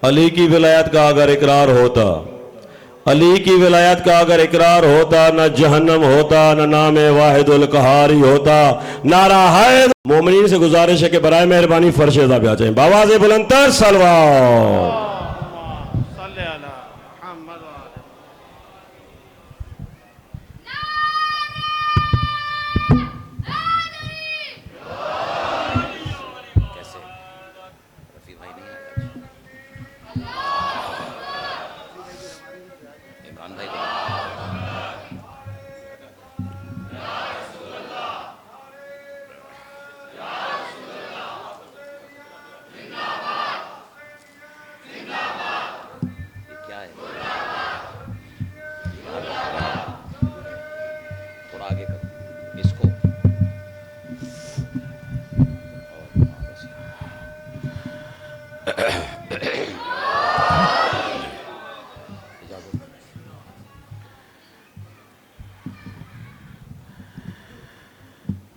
अली की विलायत का अगर इकरार होता, अली की विलायत का अगर इकरार होता, न जहन्नम होता, न नाम वाहिदुल कहारी होता, नारा है। मोमिनीन से गुजारिश है कि बराए मेहरबानी फर्श अज़ा पे आ जाएं। बावाज़ बुलंदतर सलवात।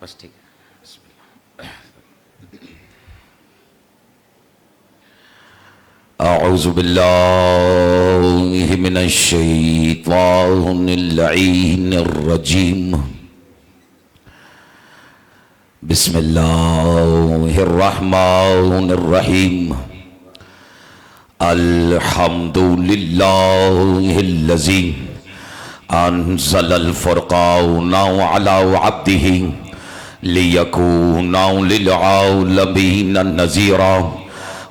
बस ठीक है। अऊज़ु बिल्लाहि मिनश शैतानिर रजीम। बिस्मिल्लाहिर रहमानिर रहीम। अल्हम्दुलिल्लाहिल्लज़ी अनज़लल फ़ुरक़ान अला अब्दिही लियकूना लिलआलमीन नज़ीरा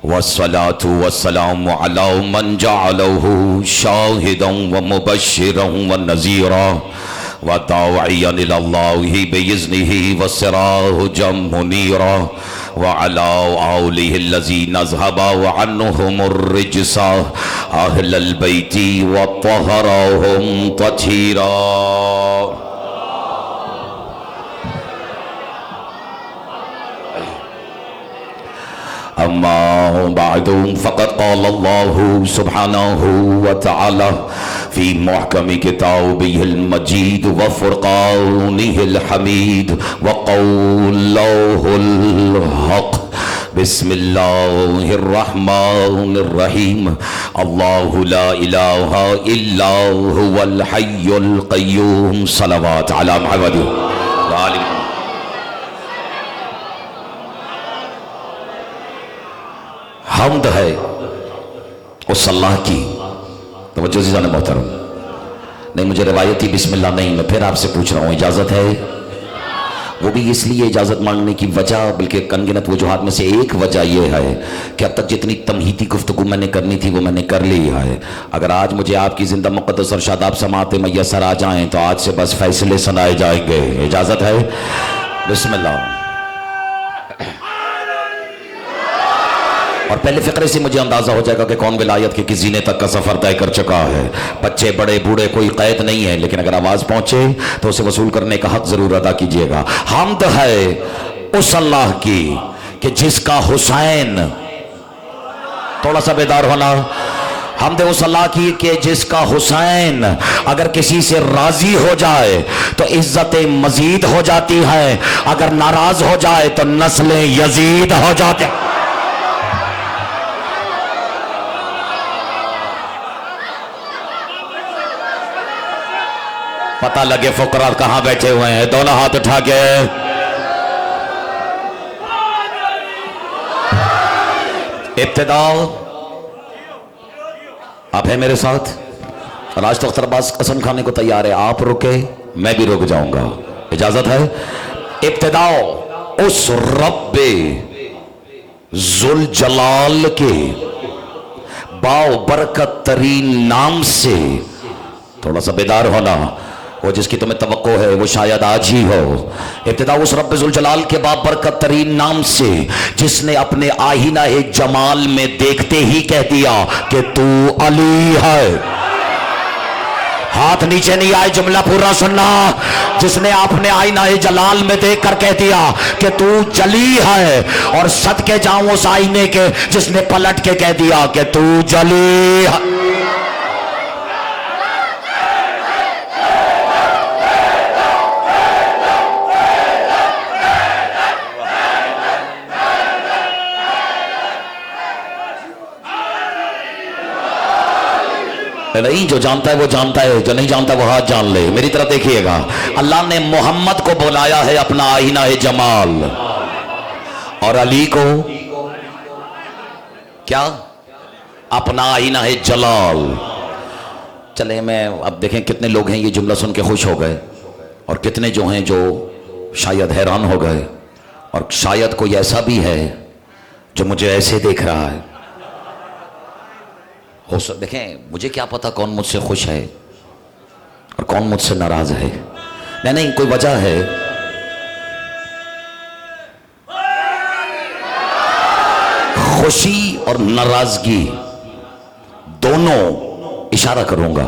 वस्सलातु वस्सलामु अला मन जअलहु शाहिदन व मुबश्शिरन व नज़ीरा व दाइयन इलल्लाहि बिइज़्निहि व सिराजम मुनीरा व अला आलिहिल्लज़ीना ज़हबा अन्हुमुर रिज्सा अहलल बैति व तहरहुम तत्हीरा। अम्मा बादु फ़क़द क़ाल अल्लाहु सुब्हानहु व तआला फ़ी मुहकमी किताबिहिल मजीद व फ़ुरक़ानिहिल हमीद व क़ौलुहुल हक़। बिस्मिल्लाहिर रहमानिर रहीम। अल्लाहु ला इलाहा इल्ला हुवल हय्युल क़य्यूम। सलवात अला मुहम्मद व आलि। हम्द है उस अल्लाह की। तवज्जो से जाने मोहतरम, नहीं मुझे रिवायती बिस्मिल्लाह नहीं, मैं फिर आपसे पूछ रहा हूँ इजाज़त है? वो भी इसलिए इजाज़त मांगने की वजह, बल्कि अनगिनत वजूहात में से एक वजह यह है कि अब तक जितनी तमहीदी गुफ्तगू मैंने करनी थी वो मैंने कर ली है। अगर आज मुझे आपकी जिंदा मुक़द्दस और शादाब समाते मैसर आ जाएँ तो आज से बस फैसले सुनाए जाएंगे। इजाज़त है? बिस्मिल्लाह। और पहले फ़िक्रे से मुझे अंदाज़ा हो जाएगा कि कौन विलायत के किस ज़ीने तक का सफ़र तय कर चुका है। बच्चे बड़े बूढ़े कोई क़ैद नहीं है, लेकिन अगर आवाज़ पहुँचे तो उसे वसूल करने का हक़ ज़रूर अदा कीजिएगा। हम्द है उस अल्लाह की कि जिसका हुसैन, थोड़ा सा बेदार होना, हम्द उस अल्लाह की कि जिसका हुसैन अगर किसी से राज़ी हो जाए तो इज़्ज़तें मज़ीद हो जाती हैं, अगर नाराज़ हो जाए तो नस्लें यज़ीद हो जाते। पता लगे फुकरा कहां बैठे हुए हैं, दोनों हाथ उठा के। इब्तिदा आप है मेरे साथ, और आज तो अख्तर अब्बास कसम खाने को तैयार है। आप रुके मैं भी रुक जाऊंगा। इजाजत है? इब्तिदा उस रब्बे जुल जलाल के बाव बरकत तरीन नाम से, थोड़ा सा बेदार होना, वो जिसकी तुम्हें तवक्को है वो शायद आज ही हो। इब्तिदा उस रब्बे जुल जलाल के बाबरकत तरीन नाम से जिसने अपने आईना एक जमाल में देखते ही कह दिया कि तू अली है। हाथ नीचे नहीं आए, जुमला पूरा सुनना। जिसने अपने आईना जलाल में देख कर कह दिया कि तू जली है, और सदके जाऊं उस आईने के जिसने पलट के कह दिया कि तू जली है। नहीं, जो जानता है वो जानता है, जो नहीं जानता वो हाथ जान ले। मेरी तरफ देखिएगा, अल्लाह ने मोहम्मद को बुलाया है अपना आईना है जमाल, और अली को क्या? अपना आईना है जलाल। चले, मैं अब देखें कितने लोग हैं ये जुमला सुन के खुश हो गए, और कितने जो हैं जो शायद हैरान हो गए, और शायद कोई ऐसा भी है जो मुझे ऐसे देख रहा है। हो सब देखें, मुझे क्या पता कौन मुझसे खुश है और कौन मुझसे नाराज है। नहीं, कोई वजह है। खुशी और नाराजगी दोनों, इशारा करूंगा,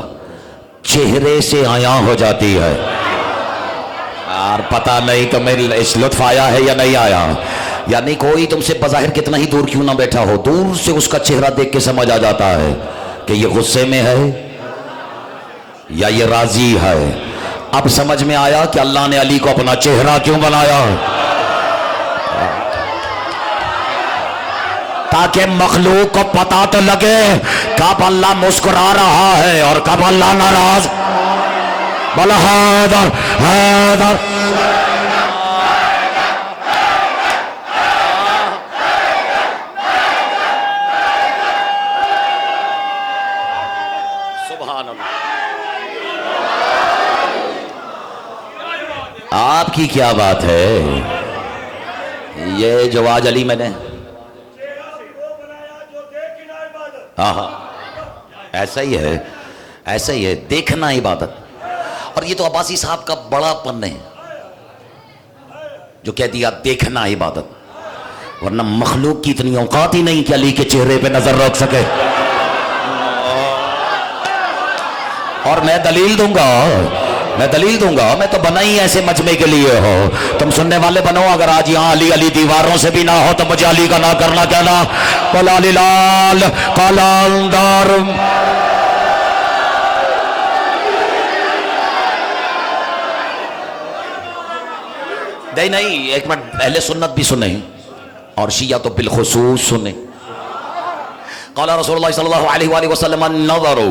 चेहरे से आया हो जाती है। और पता नहीं तुम्हें इस लुत्फ आया है या नहीं आया। यानी कोई तुमसे बज़ाहिर कितना ही दूर क्यों ना बैठा हो, दूर से उसका चेहरा देख के समझ आ जाता है कि ये गुस्से में है या ये राजी है। अब समझ में आया कि अल्लाह ने अली को अपना चेहरा क्यों बनाया, ताकि मखलूक को पता तो लगे कब अल्लाह मुस्कुरा रहा है और कब अल्लाह नाराज। बोला हैदर हैदर। सुभान अल्लाह। आपकी क्या बात है, ये जो आज अली मैंने, हाँ, ऐसा ही है, ऐसा ही है, देखना इबादत। और ये तो अब्बासी साहब का बड़ापन है जो कह दिया देखना इबादत, वरना मखलूक की इतनी औकात ही नहीं कि अली के चेहरे पे नजर रख सके। और मैं दलील दूंगा, मैं तो बना ही ऐसे मजमे के लिए हो। तुम सुनने वाले बनो, अगर आज यहाँ अली अली दीवारों से भी ना हो तो मुझे अली का ना करना कहना। बोला लाल कालांदार। नहीं, एक मिनट, अहले सुन्नत भी सुने और शिया तो बिलखुसूस सुने। क़ाला रसूलुल्लाह सल्लल्लाहु अलैहि वसल्लम नज़रु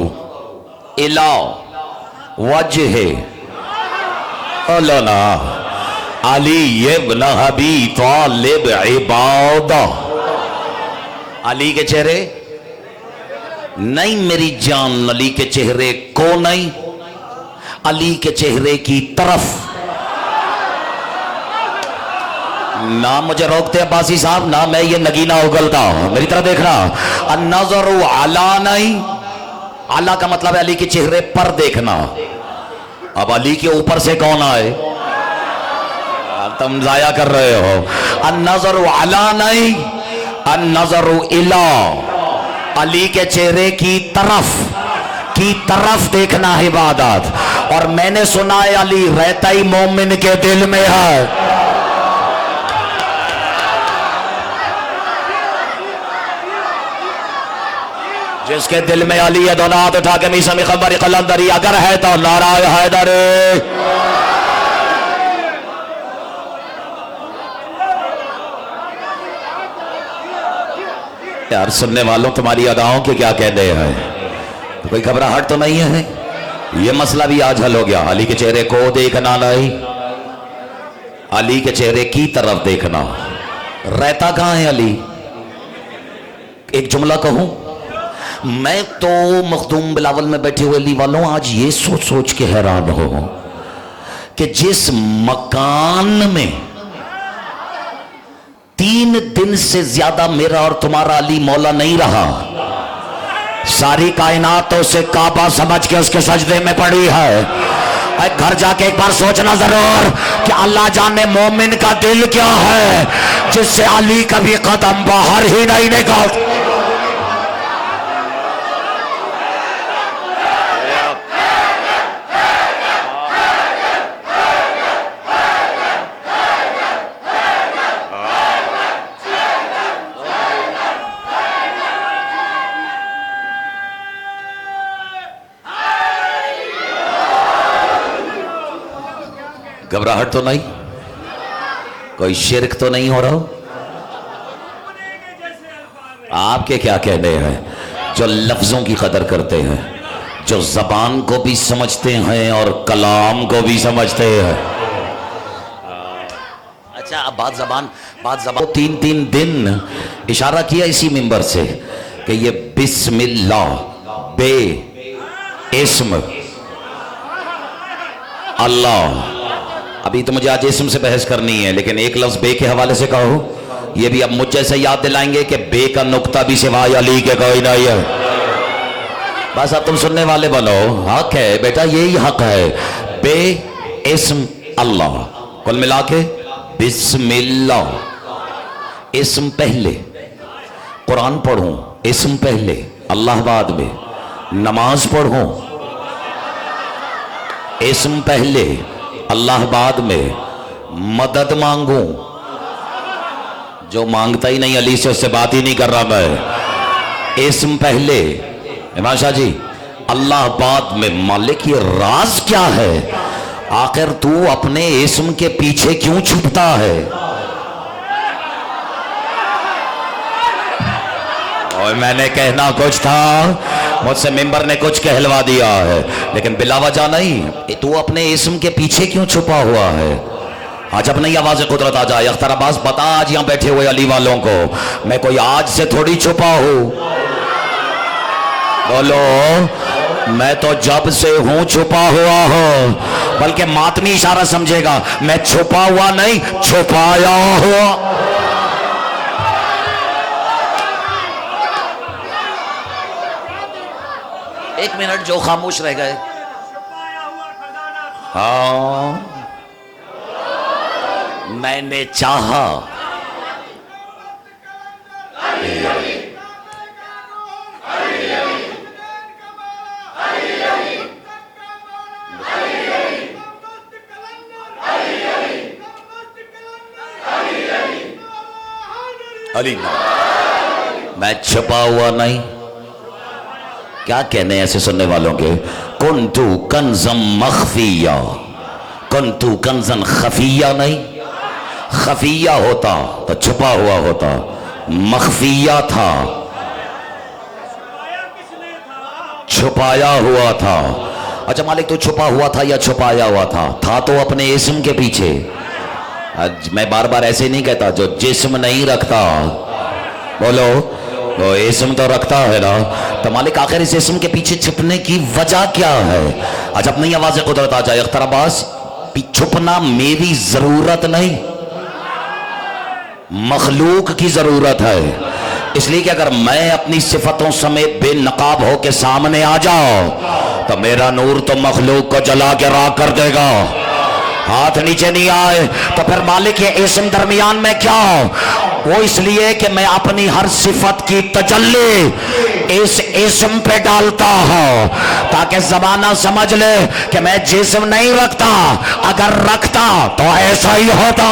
इला वजहे अलना अली इब्न अबी तालिब इबादा। अली के चेहरे नहीं, मेरी जान अली के चेहरे को नहीं, अली के चेहरे की तरफ। ना मुझे रोकते अब्बासी साहब, ना मैं ये नगीना उगलता हूं। मेरी तरह देखना, अन्नज़रु अला नहीं, अला का मतलब है अली के चेहरे पर देखना। अब अली के ऊपर से कौन आए, तुम जाया कर रहे हो। अन्नज़रु अला नहीं, अन्नज़रु इला, अली के चेहरे की तरफ देखना है इबादत। और मैंने सुना है अली रहता ही मोमिन के दिल में है। जिसके दिल में अली है दोनों हाथ उठा के मीसा में खबर कलंदरी, अगर है तो नाराय हैदर। यार सुनने वालों, तुम्हारी अदाओं के क्या कहने हैं, तो कोई घबराहट तो नहीं है। ये मसला भी आज हल हो गया। अली के चेहरे को देखना नहीं, अली के चेहरे की तरफ देखना। रहता कहां है अली? एक जुमला कहूं, मैं तो मखदूम बिलावल में बैठे हुए अली वालों आज ये सोच सोच के हैरान हो कि जिस मकान में 3 दिन से ज्यादा मेरा और तुम्हारा अली मौला नहीं रहा, सारी कायनात तो उसे काबा समझ के उसके सजदे में पड़ी है। घर जाके एक बार सोचना जरूर कि अल्लाह जाने मोमिन का दिल क्या है जिससे अली कभी कदम बाहर ही नहीं निकाल। घबराहट तो नहीं, कोई शिरक तो नहीं हो रहा। आपके क्या कहने हैं जो लफ्जों की कदर करते हैं, जो जबान को भी समझते हैं और कलाम को भी समझते हैं। अच्छा, अब बात जबान 3 दिन इशारा किया इसी मिंबर से कि ये बिस्मिल्लाह बे इस्म अल्लाह। अभी तो मुझे आज इस्म से बहस करनी है, लेकिन एक लफ्ज बे के हवाले से कहो, ये भी अब मुझ जैसे याद दिलाएंगे कि बे का नुक्ता भी सिवाय अली के कोई नहीं है। बस अब तुम सुनने वाले बनो। हक है बेटा, यही हक है। बे इस्म अल्लाह, कुल मिला के बिस्मिल्लाह। इस्म पहले, कुरान पढ़ूं इस्म पहले, अल्लाह बाद में। नमाज पढ़ूं इस्म पहले, अल्लाह बाद में। मदद मांगूं, जो मांगता ही नहीं अली से उससे बात ही नहीं कर रहा मैं। इस्म पहले इमाम शाह जी, अल्लाह बाद में। मालिक ये राज क्या है? आखिर तू अपने इस्म के पीछे क्यों छुपता है? और मैंने कहना कुछ था, मुझसे मिंबर ने कुछ कहलवा दिया है, लेकिन बिलावजा नहीं। तू अपने इस्म के पीछे क्यों छुपा हुआ है? आज अपनी आवाज़ कुदरत आ जाए। अख्तर अब्बास बता आज यहाँ बैठे हुए अली वालों को, मैं कोई आज से थोड़ी छुपा हूं। बोलो, मैं तो जब से हूं छुपा हुआ हूं। बल्कि मातमी इशारा समझेगा, मैं छुपा हुआ नहीं, छुपाया हुआ। एक मिनट जो खामोश रह गए। हाँ, मैंने चाहा। अली मैं छुपा हुआ नहीं। क्या कहने ऐसे सुनने वालों के? कुंतु कंज़म मख्फिया, कुंतु कंज़न खफिया नहीं। खफिया होता तो छुपा हुआ होता, मख्फिया था, छुपाया हुआ था। अच्छा मालिक, तो छुपा हुआ था या छुपाया हुआ था तो अपने इस्म के पीछे। आज मैं बार बार ऐसे नहीं कहता, जो जिस्म नहीं रखता, बोलो वो इस्म तो रखता है ना। तो मालिक आखिर इस इस्म के पीछे छुपने की वजह क्या है? आज अपनी आवाज़ कुदरत आ जाए। अख्तर अब्बास, छुपना मेरी जरूरत नहीं, मखलूक की जरूरत है। इसलिए कि अगर मैं अपनी सिफतों समेत बेनकाब होकर सामने आ जाऊं तो मेरा नूर तो मखलूक को जला के राख कर देगा। हाथ नीचे नहीं आए तो फिर मालिक ये इस्म दरमियान में क्या हो? वो इसलिए कि मैं अपनी हर सिफत की तजल्ली इस इस्म पे डालता हूं, ताकि जमाना समझ ले कि मैं जिस्म नहीं रखता। अगर रखता तो ऐसा ही होता।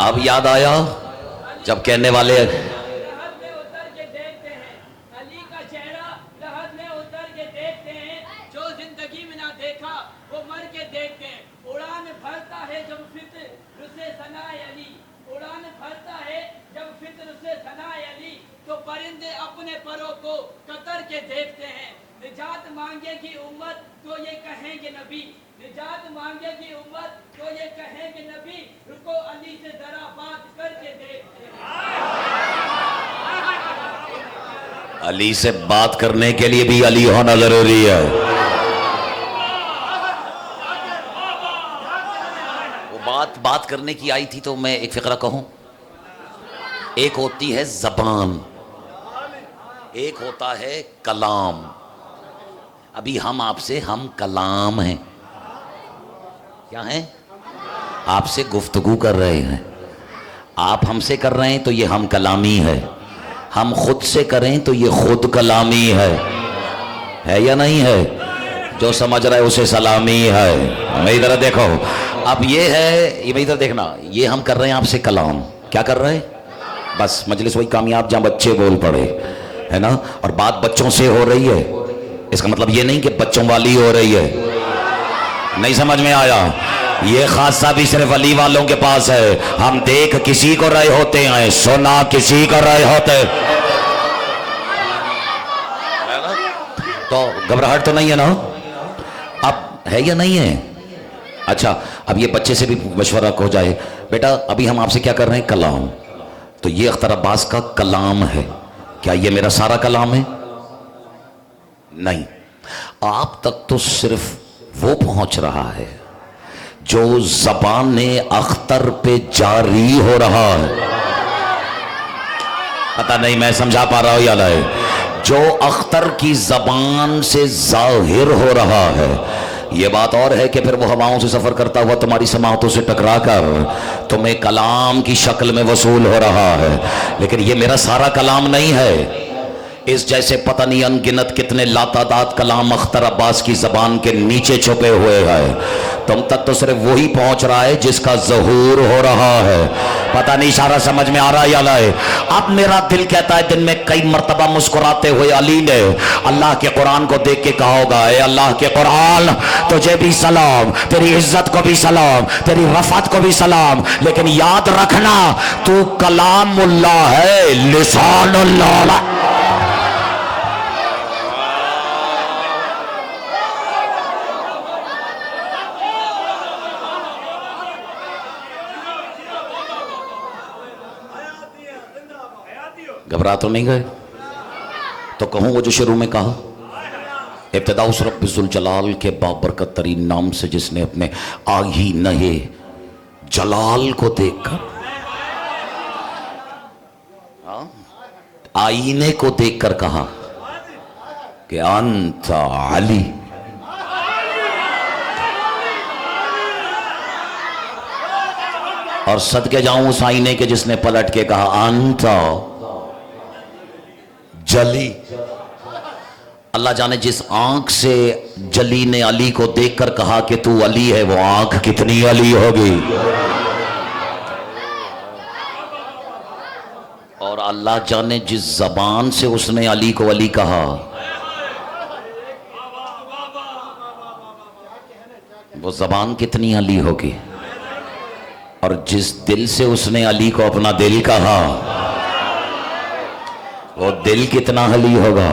अब याद आया जब कहने वाले तो परिंदे अपने परों को कतर के देखते हैं। निजात मांगेगी उम्मत तो ये कहेंगे नबी, निजात मांगेगी उम्मत तो ये कहेंगे नबी, रुको अली से जरा बात करके देखते हैं। अली से बात करने के लिए भी अली होना जरूरी है। वो बात करने की आई थी तो मैं एक फिक्रा कहूं। एक होती है जबान, एक होता है कलाम। अभी हम आपसे हम कलाम हैं। क्या हैं? आपसे गुफ्तगू कर रहे हैं। आप हमसे कर रहे हैं तो ये हम कलामी है, हम खुद से करें तो ये खुद कलामी है। है या नहीं है? जो समझ रहा है उसे सलामी है। मेरी तरह देखो, अब ये है, ये मेरी तरह देखना, ये हम कर रहे हैं आपसे कलाम। क्या कर रहे हैं? बस मजलिस वही कामयाब जहां बच्चे बोल पड़े, है ना, और बात बच्चों से हो रही है। इसका मतलब ये नहीं कि बच्चों वाली हो रही है। नहीं समझ में आया? ये खासा भी सिर्फ अली वालों के पास है। हम देख किसी को रहे होते हैं, सुना किसी को रहे होते, तो घबराहट तो नहीं है ना? अब है या नहीं है? अच्छा, अब ये बच्चे से भी मशवरा हो जाए, बेटा अभी हम आपसे क्या कर रहे हैं? कलाम। तो ये अख्तर अब्बास का कलाम है। क्या ये मेरा सारा कलाम है? नहीं। आप तक तो सिर्फ वो पहुंच रहा है जो ज़बान अख्तर पे जारी हो रहा है। पता नहीं मैं समझा पा रहा हूं या नहीं? जो अख्तर की ज़बान से जाहिर हो रहा है। ये बात और है कि फिर वो हवाओं से सफर करता हुआ तुम्हारी समातों से टकरा कर तुम्हें कलाम की शक्ल में वसूल हो रहा है। लेकिन ये मेरा सारा कलाम नहीं है। इस जैसे पता नहीं अनगिनत कितने लातादाद कलाम अख्तर अब्बास की जबान के नीचे छुपे हुए हैं। तुम तक तो सिर्फ वही पहुंच रहा है जिसका ज़हूर हो रहा है। पता नहीं इशारा समझ में आ रहा है या नहीं? अब मेरा दिल कहता है, दिन में कई मर्तबा मुस्कुराते हुए अली ने अल्लाह के कुरान को देख के कहा होगा, ए अल्लाह के कुरान तुझे भी सलाम, तेरी इज्जत को भी सलाम, तेरी रफात को भी सलाम, लेकिन याद रखना तू कलामुल्लाह है, लिसानुल्लाह। घबरा तो नहीं गए? तो कहूं वो जो शुरू में कहा, इब्तिदा उस रब्बिजुल जलाल के बाबरकत तरीन नाम से जिसने अपने आही नहे जलाल को देखकर, आईने को देखकर कहा कि अंत अली। और सदके जाऊं उस आईने के जिसने पलट के कहा अंत जली। अल्लाह जाने जिस आंख से जली ने अली को देखकर कहा कि तू अली है, वो आंख कितनी अली होगी। और अल्लाह जाने जिस जबान से उसने अली को अली कहा, वो जबान कितनी अली होगी। और जिस दिल से उसने अली को अपना दिल कहा, वो दिल कितना अली होगा।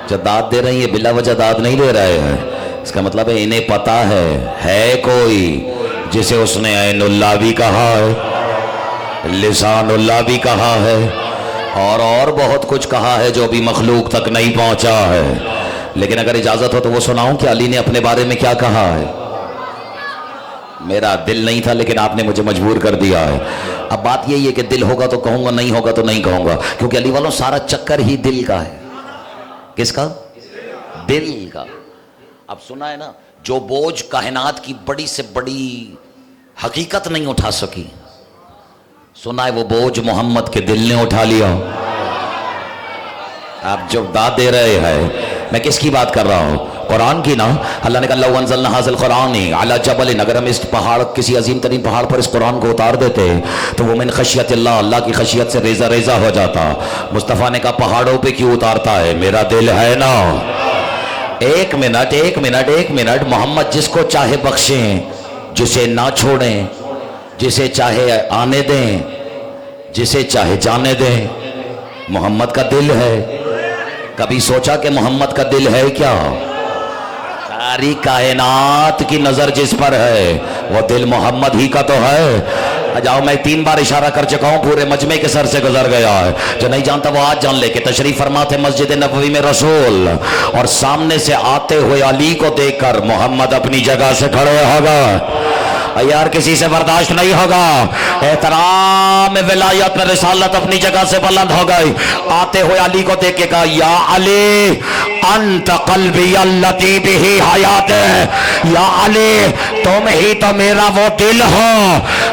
जो दाद दे रही है बिला वजह दाद नहीं दे रहे हैं। इसका मतलब है इन्हें पता है कोई जिसे उसने ऐनुल्लाह भी कहा है, लिसानुल्लाह भी कहा है, और बहुत कुछ कहा है जो अभी मखलूक तक नहीं पहुंचा है। लेकिन अगर इजाजत हो तो वो सुनाऊं कि अली ने अपने बारे में क्या कहा है। मेरा दिल नहीं था लेकिन आपने मुझे मजबूर कर दिया है। अब बात यही है कि दिल होगा तो कहूंगा, नहीं होगा तो नहीं कहूंगा, क्योंकि अली वालों सारा चक्कर ही दिल का है। किसका? दिल का। अब सुना है ना, जो बोझ कायनात की बड़ी से बड़ी हकीकत नहीं उठा सकी, सुना है वो बोझ मोहम्मद के दिल ने उठा लिया। आप जो दाद दे रहे हैं, मैं किसकी बात कर रहा हूं? कुरान की ना। अल्लाह ने कहा लौ अंज़लना हाज़िल कुरान अला जबल, अगर हम इस पहाड़, किसी अजीम तरीन पहाड़ पर इस कुरान को उतार देते तो वो मिन खशियतिल्लाह, अल्लाह की खशियत से रेजा रेजा हो जाता। मुस्तफ़ा ने कहा पहाड़ों पे क्यों उतारता है? मेरा दिल है ना। एक मिनट, मोहम्मद जिसको चाहे बख्शें, जिसे ना छोड़ें, जिसे चाहे आने दें, जिसे चाहे जाने दें। मोहम्मद का दिल है। कभी सोचा कि मोहम्मद का दिल है क्या? सारी कायनात की नजर जिस पर है वो दिल मोहम्मद ही का तो है। जाओ, मैं 3 बार इशारा कर चुका हूं, पूरे मजमे के सर से गुजर गया है। जो नहीं जानता वो आज जान ले कि तशरीफ फरमा थे मस्जिद नबवी में रसूल, और सामने से आते हुए अली को देखकर मोहम्मद अपनी जगह से खड़े हो गए। यार किसी से बर्दाश्त नहीं होगा। एहतराम विलायत में रिसालत अपनी जगह से बुलंद हो गई। आते हुए अली को देख के कहा, या अली अंत कल्बी अल्लती बिही हयात है। या अली तुम ही तो मेरा वो दिल हो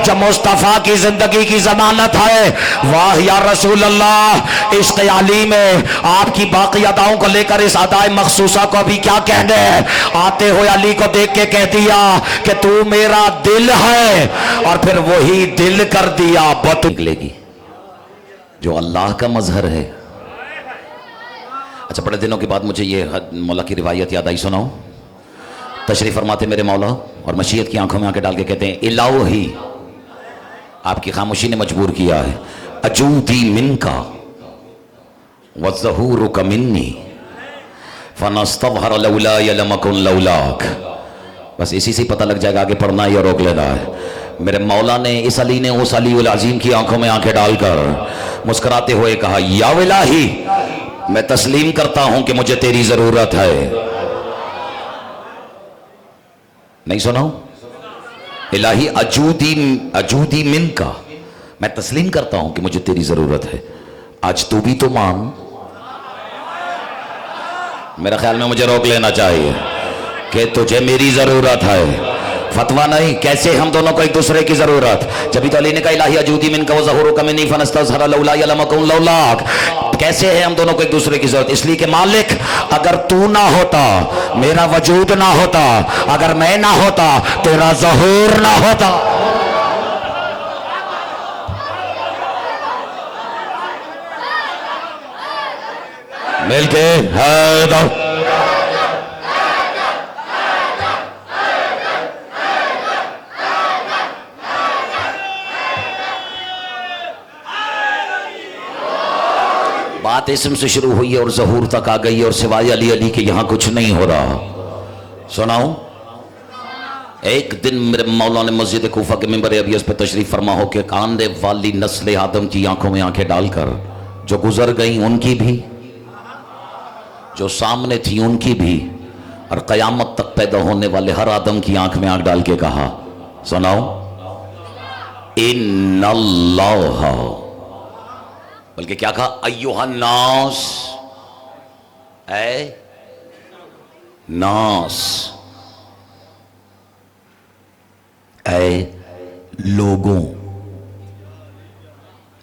जो मुस्तफा की जिंदगी की जमानत है। वाह या रसूल अल्लाह, इश्क़ अली में आपकी बाकी अदाओं को लेकर इस अदाए मखसूसा को भी क्या कहने हैं। आते हुए अली को देख के कह दिया कि तू मेरा दिल है, और फिर वही दिल कर दिया बत निकलेगी जो अल्लाह का मजहर है। अच्छा, बड़े दिनों के बाद मुझे ये मौला की रिवायत याद आई, सुनाओ। तशरीफ फरमाते मेरे मौला और मशीयत की आंखों में आंखें डाल के कहते हैं, इलाही, आपकी खामोशी ने मजबूर किया है। अजूदी मिनका व ज़हूरुका मिन्नी फनस्तज़हर लौला यलमकुन लौलाक। बस इसी से पता लग जाएगा, आगे पढ़ना या रोक लेना है। मेरे मौला ने, इस अली ने उस अली उल अज़ीम की आंखों में आंखें डालकर मुस्कुराते हुए कहा, या इलाही, मैं तस्लीम करता हूं कि मुझे तेरी जरूरत है। नहीं सुनाओ, इलाही अजूदी मिनका, मैं तस्लीम करता हूं कि मुझे तेरी जरूरत है। आज तू भी तो मान। मेरा ख्याल में मुझे रोक लेना चाहिए कि तुझे मेरी जरूरत है। फतवा नहीं, कैसे हम दोनों को एक दूसरे की जरूरत। जब तो अली ने कहा, इलाही अजूदी मिनका व ज़हूरुका मिन्नी फनस्तज़हर लौला यलमकुन लौलाक। कैसे है हम दोनों को एक दूसरे की जरूरत? इसलिए कि मालिक, अगर तू ना होता, मेरा वजूद ना होता, अगर मैं ना होता, तेरा ज़हूर ना होता। मिलके हैदर। बात इस्म से शुरू हुई है और ज़हूर तक आ गई है, और सिवाय अली अली के यहां कुछ नहीं हो रहा। सुनाओ। एक दिन मेरे मौला ने मस्जिद कूफा के मिंबर अबियस पे तशरीफ फरमा हो के आने वाली नस्ल आदम की आंखों में आंखें डालकर, जो गुजर गई उनकी भी, जो सामने थी उनकी भी, और कयामत तक पैदा होने वाले हर आदम की आंख में आंख डाल के कहा, सुनाओ, इन्नल्लाह, बल्कि क्या कहा, अय्युहन्नास, ऐ नास, ऐ लोगों।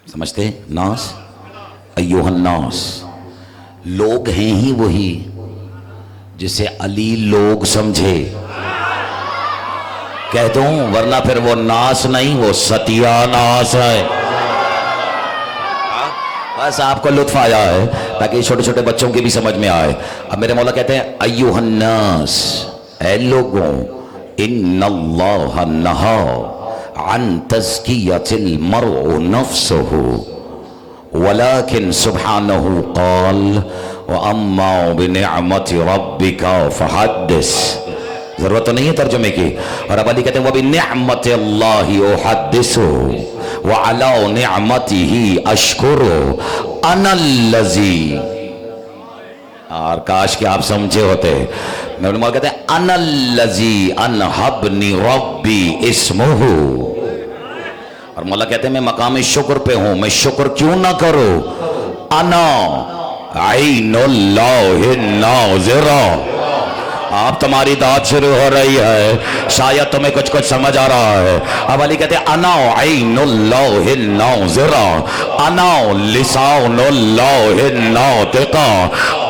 समझते? नास, अय्युहन्नास, लोग हैं ही वही जिसे अली लोग समझे। कह दूं, वरना फिर वो नास नहीं, वो सत्यानाश है। बस आपको लुत्फ आया है ताकि छोटे छोटे बच्चों की भी समझ में आए। अब मेरे मौला कहते हैं, अय्युहन्नास, ऐ लोगों, इन्नल्लाह नहा अन तज़कियतिल मर्उ नफ्सहु वलाकिन सुब्हानहु क़ाल व अम्मा बिनिअमति रब्बिका फहद्दिस। जरूरत तो नहीं है तर्जुमे की। और अब अली कहते हैं, वह बिनिअमतिल्लाहि उहद्दिसु व अला निअमतिही अशकुरु अनल्लज़ी। और काश कि आप समझे होते। मैं कहते हैं, अनल्लज़ी अनहबनी रब्बी इस्मुहु। और मौला कहते हैं, मैं मकाम शुक्र पे हूं, मैं शुक्र क्यों ना करूं। अना ऐनुल्लाहि नाज़िरा। आप तुम्हारी दाद शुरू हो रही है, शायद तुम्हें कुछ कुछ समझ आ रहा है। अब अली कहते हैं, अना ऐनुल्लाहि नाज़िरा, अना लिसानुल्लाहि नातिका,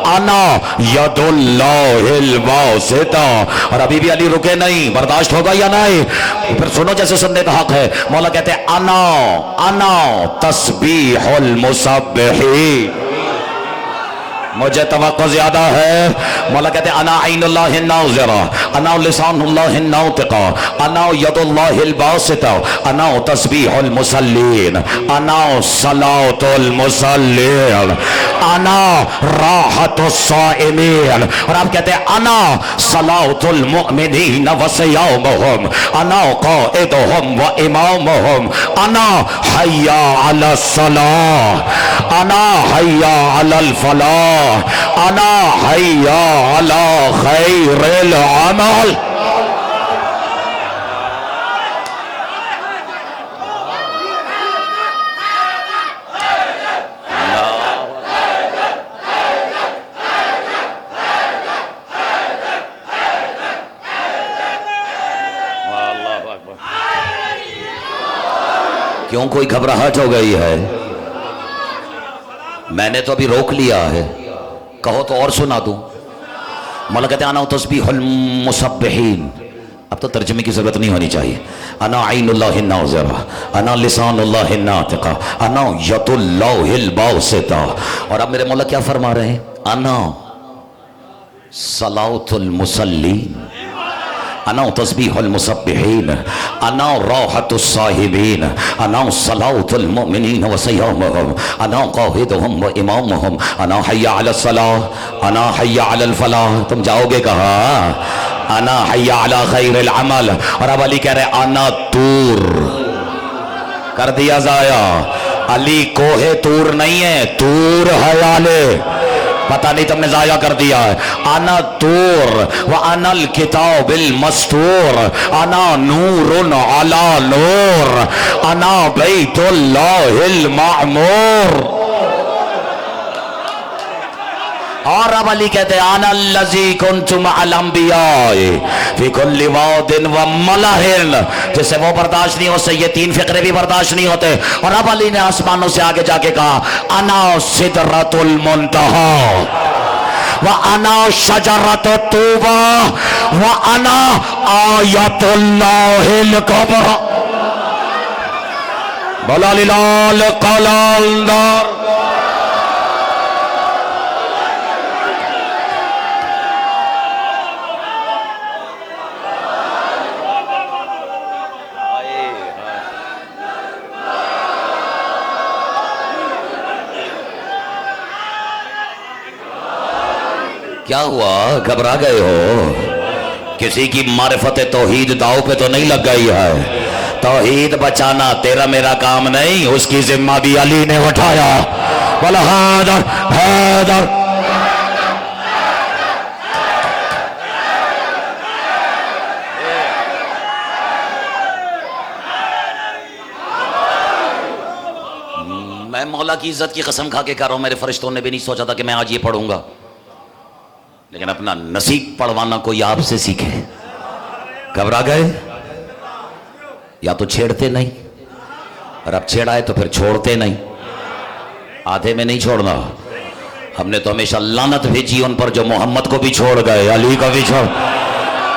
अना यदुल्लाहिल वासिता। और अभी भी अली रुके नहीं, बर्दाश्त होगा या नहीं? फिर सुनो जैसे सुनने का हक है। मौला कहते हैं, अना तस्बीहुल मुसब्बिही। मुझे तवक्को ज्यादा है। मौला कहते हैं, अना ऐनुल्लाहि नाज़िरा, अना लिसानुल्लाहि नातिका, अना यदुल्लाहिल बासिता, अना तस्बीहुल मुसल्लीन, अना सलातुल मुसल्लीन, अना राहतुस साइमीन। और आप कहते हैं, अना सलातुल मुमिनीन व सियामुहुम, अना क़ाइदुहुम व इमामुहुम, अना हय्या अलस सलाह, अना हय्या अलल फलाह, अना हय्या अला खैरिल अमल। क्यों, कोई घबराहट हो गई है? मैंने तो अभी रोक लिया है, कहो तो और सुना दूं। मौला कहते हैं अना तस्बीहुल मुसब्बिहीन। अब तो तर्जुमे की जरूरत नहीं होनी चाहिए। अना ऐनुल्लाहि नाज़िरा, अना लिसानुल्लाहि नातिका, अना यदुल्लाहिल बासिता। और अब मेरे मौला क्या फरमा रहे हैं? अना सलाउतुल मुसल्लीन, अना तस्बीहुल मुसब्बिहीन, अना राहतुस साहिबीन, अना सलाउतुल मुमिनीन व सियामुहुम, अना काहिदुहुम व इमामुहुम, अना हय्या अलस सलाह, अना हय्या अलल फलाह। तुम जाओगे कहाँ? अना हय्या अला खैरिल अमल। और अब अली कह रहे अना तूर, कर दिया जाया। अली कोहे तूर नहीं है, तूर हयाले, पता नहीं तुमने जाया कर दिया है। अना तूर व अनल किताबिल मस्तूर, अना नूरुन अला नूर, अना बैतुल्लाहिल मामूर। और अब अली कहते हैं अनल्लज़ी कुन्तु मअल अंबियाए फी कुल्लि वादिन व मलहिन। जिससे वो बर्दाश्त नहीं हो, उससे ये तीन फिक्रे भी बर्दाश्त नहीं होते। और अब अली ने आसमानों से आगे जाके कहा अना सिदरतुल मुंतहा व अना शजरतुत तूबा व अना आयतुल्लाहिल कुबरा। बोला लिलाल कलांदर। क्या हुआ, घबरा गए हो? किसी की मारिफत तौहीद दाव पे तो नहीं लग गई है? तौहीद बचाना तेरा मेरा काम नहीं, उसकी जिम्मा भी अली ने उठाया। बोला हैदर हैदर। मैं मौला की इज्जत की कसम खा के कह रहा हूं, मेरे फरिश्तों ने भी नहीं सोचा था कि मैं आज ये पढ़ूंगा। लेकिन अपना नसीब पढ़वाना कोई आपसे सीखे। घबरा गए? या तो छेड़ते नहीं, और अब छेड़ाए तो फिर छोड़ते नहीं। आधे में नहीं छोड़ना। हमने तो हमेशा लानत भेजी उन पर जो मोहम्मद को भी छोड़ गए, अली को भी छोड़।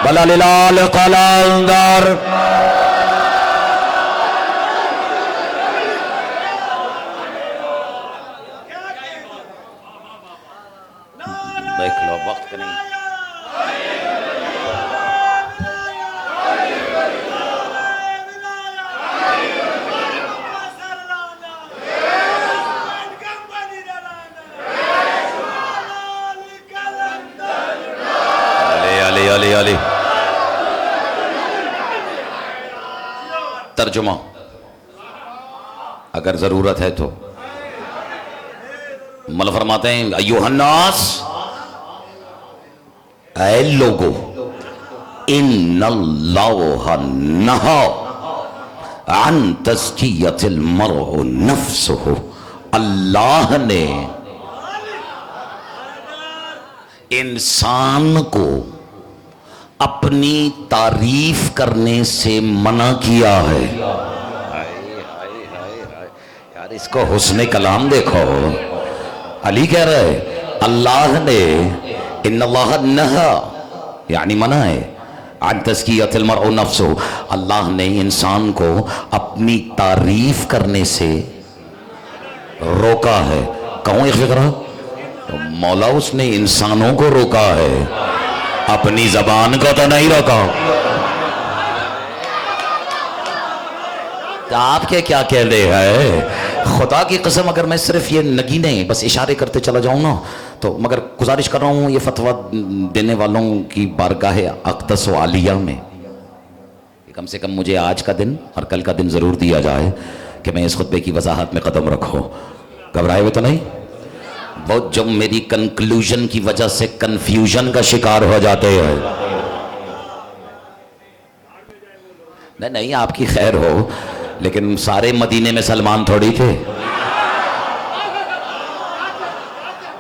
बला लिलाल कलांदर। देख लो वक्त नहीं। अली अली अली। तर्जुमा अगर जरूरत है तो मौला फरमाते हैं अय्युहन्नास, ऐ लोगो, इन्नल्लाह नहा अन तज़कियतिल मर्उ नफ्सहु। अल्लाह ने इंसान को अपनी तारीफ करने से मना किया है। यार इसको हुस्ने कलाम देखो। अली कह रहे अल्लाह ने इन्नल्लाह नहा यानी मना है अन तज़कियतिल मर्उ नफ्सहु। अल्लाह ने इंसान को अपनी तारीफ करने से रोका है। कहूँ एक फिक्र, तो मौला उसने इंसानों को रोका है, अपनी जबान को तो नहीं रोका। तो आपके क्या कहने हैं? खुदा की कसम अगर मैं सिर्फ ये नगीने बस इशारे करते चला जाऊं ना तो, मगर गुजारिश कर रहा हूं ये फतवा देने वालों की बारगाह अक़दस व आलिया में कम से कम मुझे आज का दिन और कल का दिन जरूर दिया जाए कि मैं इस खुतबे की वजाहत में कदम रखूं। घबराए हुए तो नहीं? बहुत जब मेरी कंक्लूजन की वजह से कंफ्यूजन का शिकार हो जाते हैं। नहीं आपकी खैर हो, लेकिन सारे मदीने में सलमान थोड़ी थे,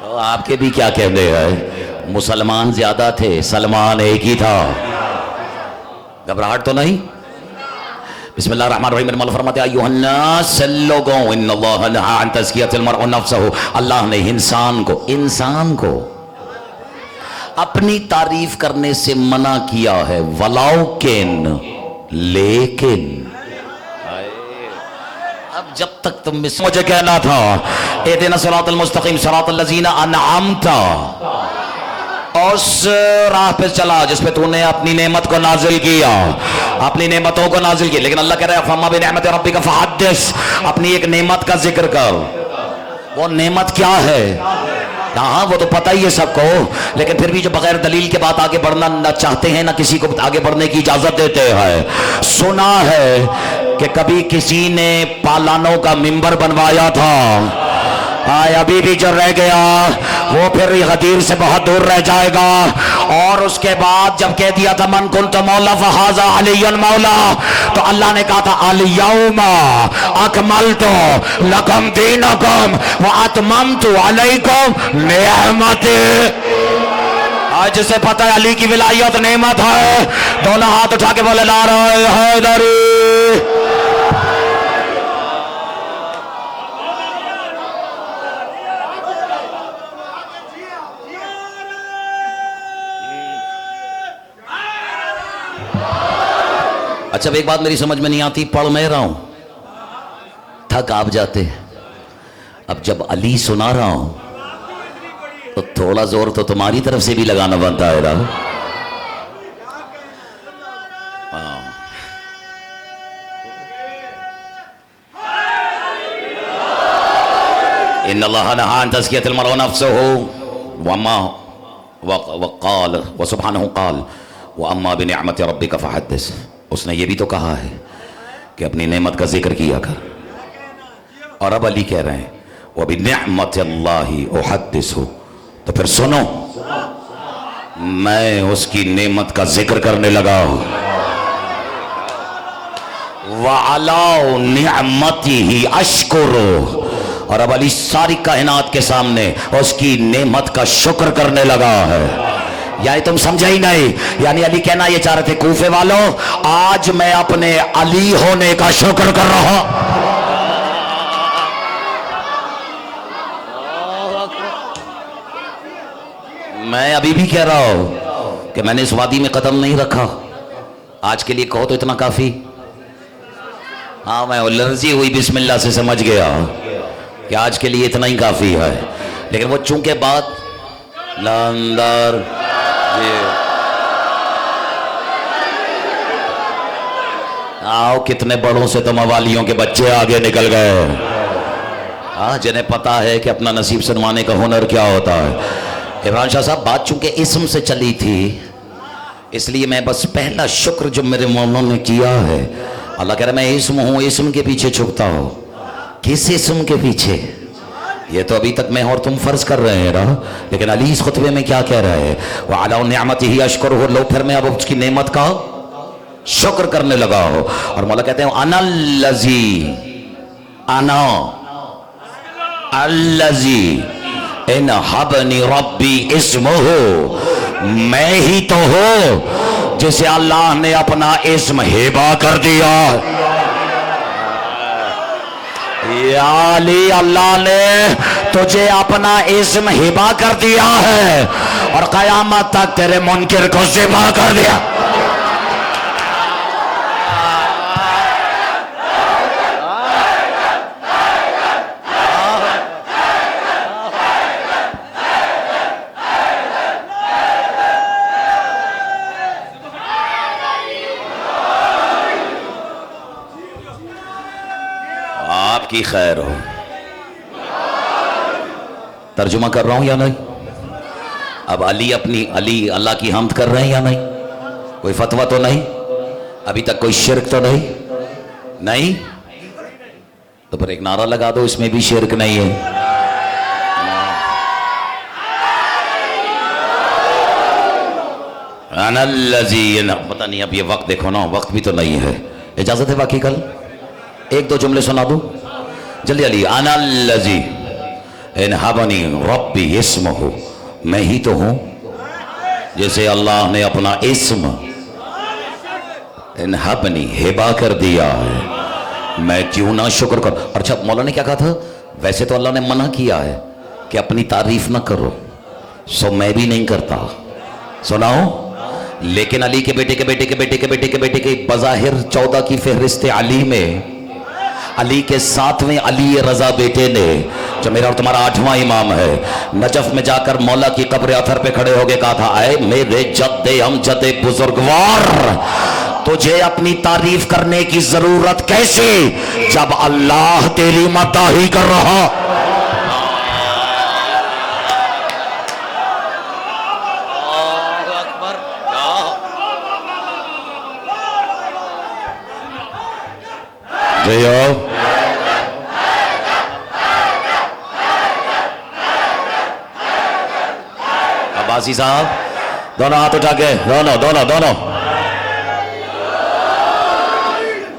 तो आपके भी क्या कहने हैं? मुसलमान ज्यादा थे, सलमान एक ही था। घबराहट तो नहीं? बिस्मिल्लाहिर्रहमानिर्रहीम। मौला फरमाते हैं अय्युहन नास लोगों इन्नल्लाह नहा अन तज़कियतिल मर्इ नफ्सहु, अल्लाह ने इंसान को अपनी तारीफ करने से मना किया है। वलाकिन, लेकिन अब जब तक तुम मुझे कहना था इहदिना सिरातल मुस्तकीम सिरातल लज़ीना अनअमता, उस राह पे चला जिस पे तूने अपनी नेमत को नाजिल किया, अपनी नेमतों को नाजिल किया। लेकिन अल्लाह कह रहा है फम्मा बिनिअमति रब्बिका फहद्दिस, अपनी एक नेमत का जिक्र कर। वो नेमत क्या है? हाँ वो तो पता ही है सबको, लेकिन फिर भी जो बगैर दलील के बात आगे बढ़ना न चाहते हैं ना किसी को आगे बढ़ने की इजाजत देते हैं। सुना है कि कभी किसी ने पालानों का मिंबर बनवाया था, अभी भी जो रह गया वो फिर गदीर से बहुत दूर रह जाएगा। और उसके बाद जब कह दिया था मन कुंत मौला फहाजा अलियन मौला, तो अल्लाह ने कहा था अल-यौमा अकमलतु लकुम दीनकुम व अतममतु अलैकुम निअमती। आज जिसे पता है अली की विलायत नेमत है, दोनों हाथ उठा के बोले नारे हैदरी। अच्छा एक बात मेरी समझ में नहीं आती, पढ़ मैं रहा हूं, थक आप जाते। अब जब अली सुना रहा हूं तो थोड़ा जोर तो तुम्हारी तरफ से भी लगाना बनता है ना। इन्नल्लाह नहा अन तज़कियतिल मर्इ नफ्सहु वमा वक़ाल व सुब्हानहु क़ाल व अम्मा बिनिअमति रब्बिका फहद्दिस। उसने ये भी तो कहा है कि अपनी नेमत का जिक्र किया कर। और अब अली कह रहे हैं वह भी निअमतिल्लाहि उहद्दिसु, तो फिर सुनो मैं उसकी नेमत का जिक्र करने लगा हूं। व अला निअमतिही अशकुरु, और अब अली सारी कायनात के सामने उसकी नेमत का शुक्र करने लगा है। यानी तुम समझे ही नहीं, यानी अली कहना ये चाह रहे थे कूफे वालों आज मैं अपने अली होने का शुक्र कर रहा हूं। मैं अभी भी कह रहा हूं कि मैंने इस वादी में कदम नहीं रखा, आज के लिए कहो तो इतना काफी। हाँ मैं लर्जी हुई बिस्मिल्लाह से समझ गया कि आज के लिए इतना ही काफी है। लेकिन वो चूंकि बात लंदर आओ कितने बड़ों से तो मवालियों के बच्चे आगे निकल गए, हाँ जिन्हें पता है कि अपना नसीब सुनवाने का हुनर क्या होता है। इमरान शाह साहब बात चूंकि इस्म से चली थी इसलिए मैं बस पहला शुक्र जो मेरे मौला ने किया है, अल्लाह कह रहा मैं इस्म हूं, इस्म के पीछे छुपता हूं। किस इस्म के पीछे? ये तो अभी तक मैं और तुम फर्ज कर रहे हैं ना, लेकिन अली इस खुतबे में क्या कह रहे हैं? वह अला निअमतिही अशकुरहु, लो फिर मैं अब उसकी नेमत का शुक्र करने लगा हो। और मौला कहते हैं अनल्लज़ी अना अल्लज़ी इन हबनी रब्बी इस्मुहु, मैं ही तो हूं जिसे अल्लाह ने अपना इस्म हिबा कर दिया। या अली अल्लाह ने तुझे अपना इस्म हिबा कर दिया है और कयामत तक तेरे मुनकिर को ज़िबा कर दिया। आपकी खैर हो। तर्जुमा कर रहा हूं या नहीं? अब अली अपनी अली अल्लाह की हम्द कर रहे हैं या नहीं? कोई फतवा तो नहीं, अभी तक कोई शिरक तो नहीं? नहीं तो फिर एक नारा लगा दो इसमें भी शिरक नहीं है। अनल्लज़ी, पता नहीं अब ये वक्त देखो ना, वक्त भी तो नहीं है। इजाजत है बाकी कल एक दो जुमले सुना दो जल्दी अली। अनल्लज़ी इन हबनी रब्बी इस्मुहु, मैं ही तो हूं जैसे अल्लाह ने अपना इस्म इन्हबनी हिबा कर दिया है, मैं क्यों ना शुक्र कर। अच्छा मौला ने क्या कहा था, वैसे तो अल्लाह ने मना किया है कि अपनी तारीफ ना करो, सो मैं भी नहीं करता, सुनाओ। लेकिन अली के बेटे के बेटे के बेटे के बेटे के बेटे के बज़ाहिर 14 की फहरिस्त अली में अली के 7वें अली रजा बेटे ने, जो मेरा और तुम्हारा 8वां इमाम है, नजफ में जाकर मौला की कब्र अथर पे खड़े होके कहा था, आए मेरे जद्दे हम जद्दे बुजुर्गवार, तुझे अपनी तारीफ करने की जरूरत कैसी जब अल्लाह तेरी मदाही कर रहा। अब्बासी साहब दोनों हाथ उठा के, दोनों दोनों दोनों।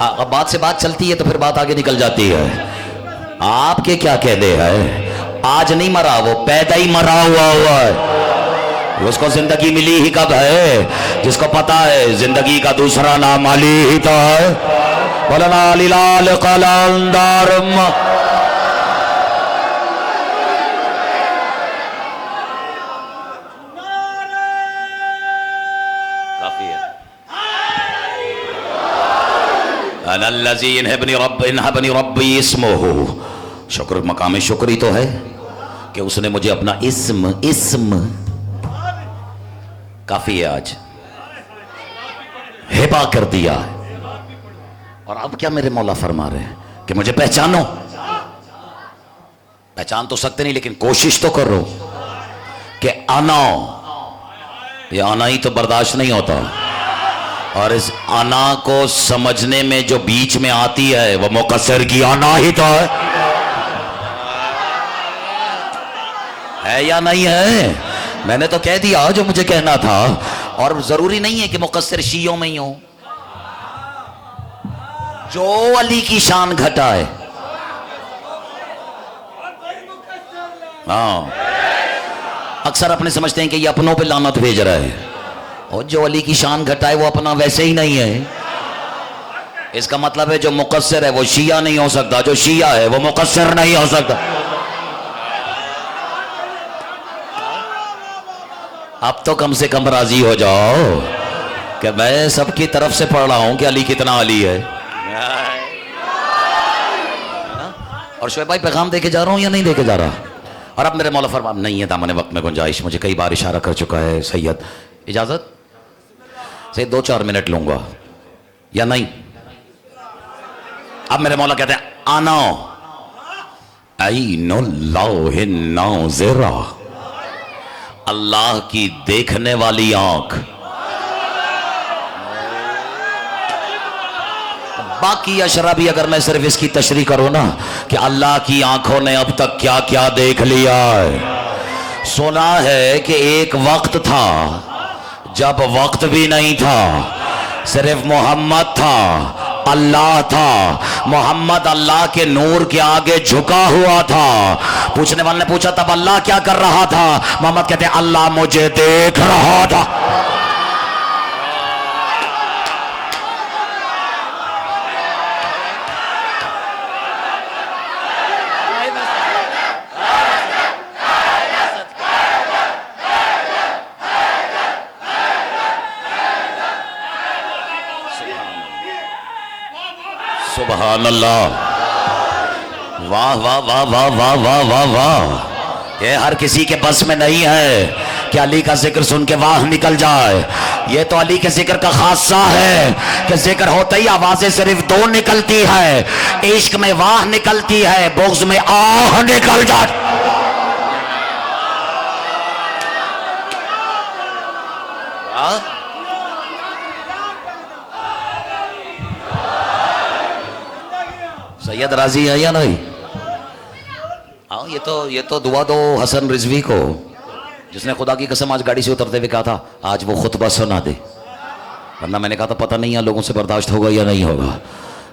अब बात से बात चलती है तो फिर बात आगे निकल जाती है। आपके क्या कहने हैं, आज नहीं मरा, वो पैदा ही मरा हुआ है, उसको जिंदगी मिली ही कब है, जिसको पता है जिंदगी का दूसरा नाम अली ही तो है। बोलना अली लाल कलंदर। काफी है। अनल्लज़ी इन्हबनी रब्बी इस्मुहु, शुक्र मकाम शुक्री तो है कि उसने मुझे अपना इस्म काफी है आज हिबा कर दिया। और अब क्या मेरे मौला फरमा रहे हैं कि मुझे पहचानो। पहचान तो सकते नहीं लेकिन कोशिश तो करो कि आना, ये आना ही तो बर्दाश्त नहीं होता, और इस आना को समझने में जो बीच में आती है वो मुकस्सर की आना ही तो है या नहीं है। मैंने तो कह दिया जो मुझे कहना था, और जरूरी नहीं है कि मुकस्सर शियों में ही हो। जो अली की शान घटाए, हाँ, अक्सर अपने समझते हैं कि ये अपनों पे लानत भेज रहा है, और जो अली की शान घटाए वो अपना वैसे ही नहीं है। इसका मतलब है जो मुकस्सर है वो शिया नहीं हो सकता, जो शिया है वो मुकस्सर नहीं हो सकता। अब तो कम से कम राजी हो जाओ कि मैं सबकी तरफ से पढ़ रहा हूं कि अली कितना अली है। और शोएब भाई पैगाम देके जा रहा हूं या नहीं देके जा रहा। और अब मेरे मौला फरमा नहीं है दामन वक्त में गुंजाइश, मुझे कई बार इशारा कर चुका है सैयद, इजाजत से 2-4 मिनट लूंगा या नहीं। अब मेरे मौला कहते हैं आना आई नो लाहे नाज़िरा, अल्लाह की देखने वाली आंख। बाकी अशरा भी अगर मैं सिर्फ इसकी तशरीह करूं ना कि अल्लाह की आंखों ने अब तक क्या क्या देख लिया है। सुना है कि एक वक्त था जब वक्त भी नहीं था, सिर्फ मोहम्मद था, अल्लाह था। मोहम्मद अल्लाह के नूर के आगे झुका हुआ था। पूछने वाले ने पूछा तब अल्लाह क्या कर रहा था, मोहम्मद कहते अल्लाह मुझे देख रहा था। सुभान अल्लाह, वाह वाह वाह वाह वाह वाह वाह वाह। ये हर किसी के बस में नहीं है कि अली का जिक्र सुन के वाह निकल जाए। ये तो अली के जिक्र का खासा है कि जिक्र होते ही आवाजें सिर्फ 2 निकलती है, इश्क में वाह निकलती है, बुग़्ज़ में आह निकल जाती। सैयद राजी है या नहीं? हाँ, ये तो दुआ दो हसन रिजवी को, जिसने खुदा की कसम आज गाड़ी से उतरते हुए कहा था आज वो खुतबा सुना दे, वरना मैंने कहा था पता नहीं है लोगों से बर्दाश्त होगा या नहीं होगा।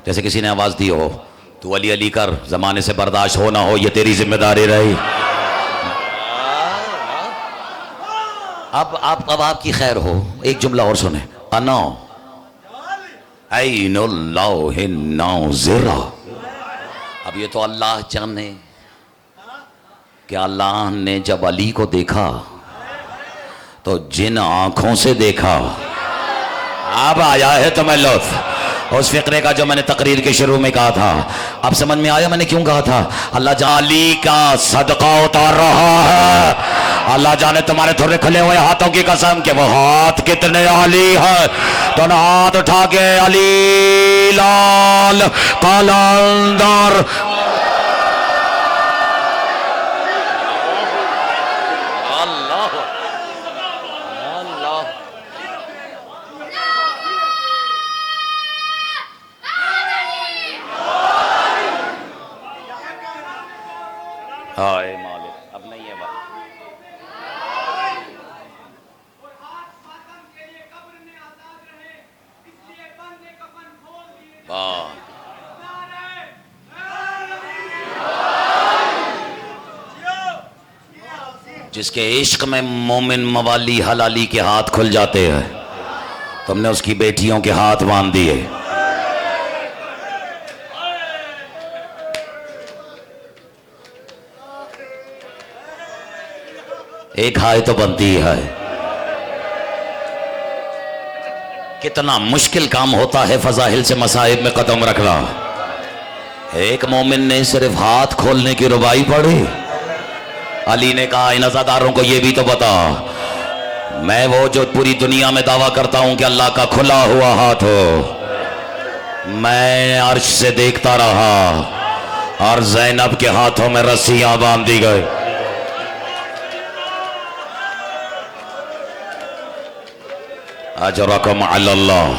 जैसे किसी ने आवाज दी हो तू अली अली कर, जमाने से बर्दाश्त हो ना हो ये तेरी जिम्मेदारी रही। अब आपकी खैर हो, एक जुमला और सुने। अनो ऐनुल्लाहिन्नाज़िरा। अब ये तो अल्लाह जाने कि अल्लाह ने जब अली को देखा तो जिन आंखों से देखा। अब आया है तुम्हें लुत्फ उस फिक्रे का जो मैंने तकरीर के शुरू में कहा था। अब समझ में आया मैंने क्यों कहा था? अल्लाह जाली का सदका उतार रहा है। अल्लाह जाने तुम्हारे थोड़े खुले हुए हाथों की कसम के वो हाथ कितने आली है। दोनों हाथ उठा के अली लाल कलंदर अल्लाह अल्लाह हाय मालिक। अब नहीं है बात। वाह जिसके इश्क में मोमिन मवाली हलाली के हाथ खुल जाते हैं, तुमने उसकी बेटियों के हाथ बांध दिए। एक हाय तो बनती है। कितना मुश्किल काम होता है फजाहिल से मसाइब में कदम रखना। एक मोमिन ने सिर्फ हाथ खोलने की रुबाई पढ़ी। अली ने कहा इन अज़ादारों को ये भी तो बता, मैं वो जो पूरी दुनिया में दावा करता हूं कि अल्लाह का खुला हुआ हाथ हो। मैं अर्श से देखता रहा और ज़ैनब के हाथों में रस्सियां बांध दी गई। अजरकुम अल्लाह।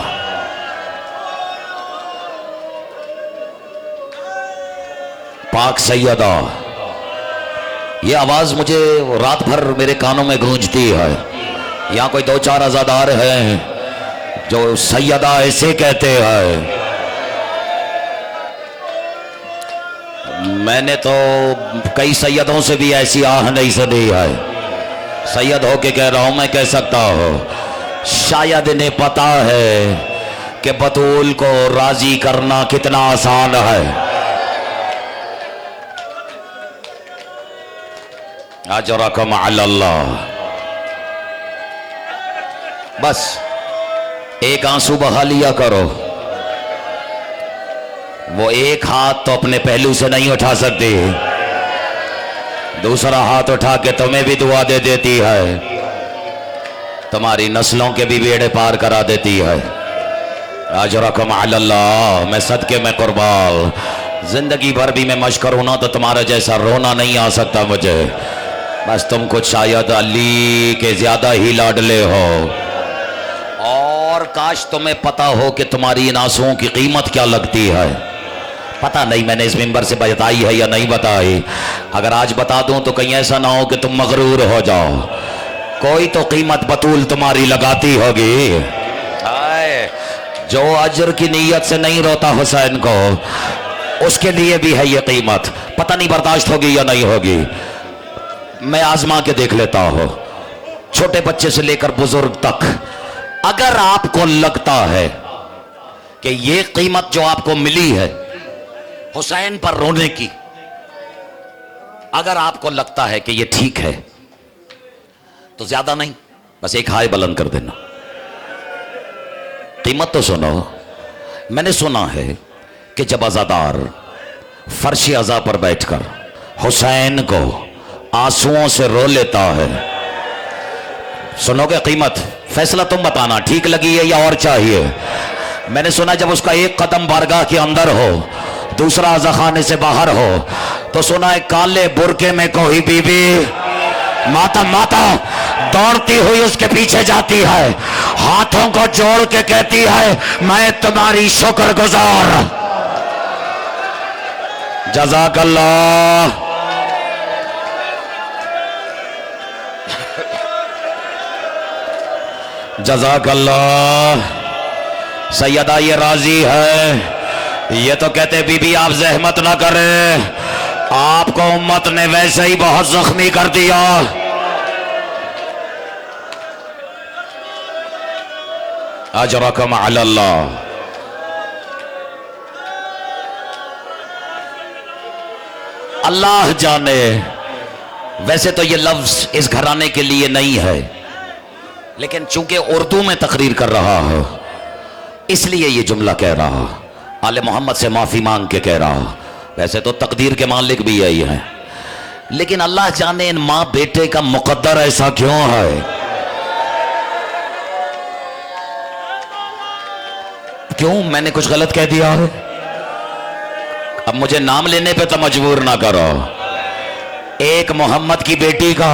पाक सैयदा, ये आवाज मुझे रात भर मेरे कानों में गूंजती है। यहाँ कोई दो चार अज़ादार हैं जो सैयदा ऐसे कहते हैं। मैंने तो कई सैयदों से भी ऐसी आह नहीं सुनी है। सैयद होके कह रहा हूं, मैं कह सकता हूं शायद इन्हें पता है कि बतूल को राजी करना कितना आसान है। अजरकुम अल्लाह। बस एक आंसू बहा लिया करो। वो एक हाथ तो अपने पहलू से नहीं उठा सकती, दूसरा हाथ उठा के तुम्हें भी दुआ दे देती है, तुम्हारी नस्लों के भी बेड़े पार करा देती है। अजरकुम अल्लाह। मैं सदके में कुर्बान, जिंदगी भर भी मैं मश्क करूं ना तो तुम्हारा जैसा रोना नहीं आ सकता मुझे। बस तुम कुछ शायद अली के ज्यादा ही लाडले हो, और काश तुम्हें पता हो कि तुम्हारी इन आंसुओं की कीमत क्या लगती है। पता नहीं मैंने इस मिंबर से बताई है या नहीं बताई। अगर आज बता दूं तो कहीं ऐसा ना हो कि तुम मगरूर हो जाओ। कोई तो कीमत बतूल तुम्हारी लगाती होगी। जो अजर की नीयत से नहीं रोता हुसैन को, उसके लिए भी है ये कीमत। पता नहीं बर्दाश्त होगी या नहीं होगी। मैं आजमा के देख लेता हूं, छोटे बच्चे से लेकर बुजुर्ग तक। अगर आपको लगता है कि ये कीमत जो आपको मिली है हुसैन पर रोने की, अगर आपको लगता है कि ये ठीक है तो ज्यादा नहीं, बस एक हाय बुलंद कर देना। कीमत तो सुनो। मैंने सुना है कि जब अज़ादार फर्श अज़ा पर बैठकर हुसैन को आंसुओं से रो लेता है, सुनोगे कीमत? फैसला तुम बताना, ठीक लगी है या और चाहिए। मैंने सुना जब उसका एक कदम बारगाह के अंदर हो, दूसरा अज़ा खाने से बाहर हो, तो सुना है काले बुरके में कोई बीबी माता माता दौड़ती हुई उसके पीछे जाती है, हाथों को जोड़ के कहती है मैं तुम्हारी शुक्रगुजार। जज़ाकल्लाह। जज़ाकल्लाह। सैयदा ये राजी है, ये तो कहते बीबी आप जहमत ना करें, आपको उम्मत ने वैसे ही बहुत जख्मी कर दिया। अजरकुम अल्लाह। अल्लाह जाने। वैसे तो ये लफ्ज इस घराने के लिए नहीं है, लेकिन चूंकि उर्दू में तकरीर कर रहा है इसलिए ये जुमला कह रहा। आले मोहम्मद से माफी मांग के कह रहा। वैसे तो तकदीर के मालिक भी यही है, लेकिन अल्लाह जाने इन माँ बेटे का मुकद्दर ऐसा क्यों है। क्यों, मैंने कुछ गलत कह दिया है? अब मुझे नाम लेने पे तो मजबूर ना करो। एक मोहम्मद की बेटी का,